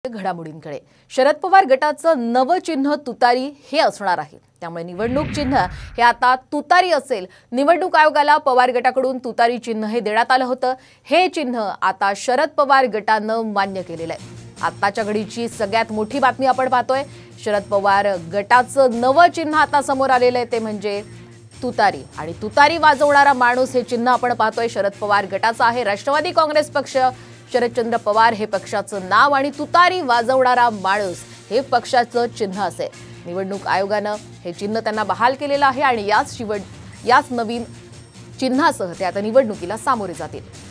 घडामोडींकडे शरद पवार गटाचं नवं चिन्ह तुतारी हे असणार आहे। त्यामुळे निवडणूक चिन्ह हे आता तुतारी असेल। निवडणूक आयोगाला पवार गटाकडून तुतारी चिन्ह हे देण्यात आलं होतं। हे चिन्ह आता शरद पवार गटानं मान्य केलेलं आहे। आताच्या घडीची सगळ्यात मोठी बातमी आपण पाहतोय। शरद पवार गटाचं नवं चिन्ह आता समोर आलेलं आहे, ते म्हणजे तुतारी। आणि तुतारी वाजवणारा माणूस हे चिन्ह आपण पाहतोय शरद पवार गटाचं आहे। राष्ट्रवादी काँग्रेस पक्ष, शरदचंद्र पवार हे पक्षाचं नाव आणि तुतारी वाजवणारा माणूस हे पक्षाचं चिन्ह असेल। निवडणूक आयोगानं हे चिन्ह त्यांना बहाल केलेलं आहे आणि याच नवीन चिन्हासह ते आता निवडणुकीला सामोरे जातील।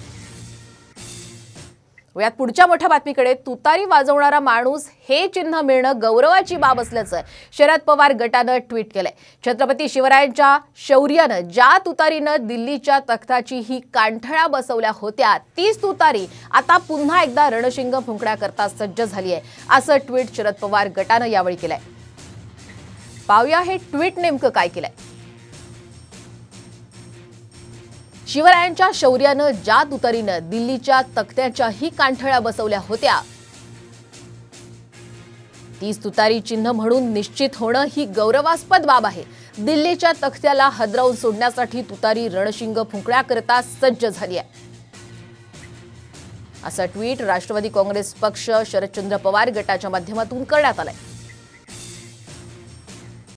यात पुढच्या मोठ्या बातमीकडे, तुतारी वाजवणारा माणूस हे चिन्ह मिळणं गौरवाची बाब असल्याचं शरद पवार गटानं ट्विट केलंय। छत्रपती शिवरायांच्या शौर्यानं ज्या तुतारीनं दिल्लीच्या तख्ताची ही कांठळ्या बसवल्या होत्या, तीच तुतारी आता पुन्हा एकदा रणशिंग फुंकण्याकरता सज्ज झाली आहे, असं ट्विट शरद पवार गटानं यावेळी केलंय। पाहूया हे ट्विट नेमकं काय केलंय। शिवरायांच्या शौर्यानं ज्या तुतारीनं दिल्लीच्या तख्त्याच्याही कांठळ्या बसवल्या होत्या, तीच तुतारी चिन्ह म्हणून निश्चित होणं ही गौरवास्पद बाब आहे। दिल्लीच्या तख्त्याला हदरावून सोडण्यासाठी तुतारी रणशिंग फुंकण्याकरता सज्ज झाली आहे, असं ट्विट राष्ट्रवादी काँग्रेस पक्ष, शरदचंद्र पवार गटाच्या माध्यमातून करण्यात आलंय।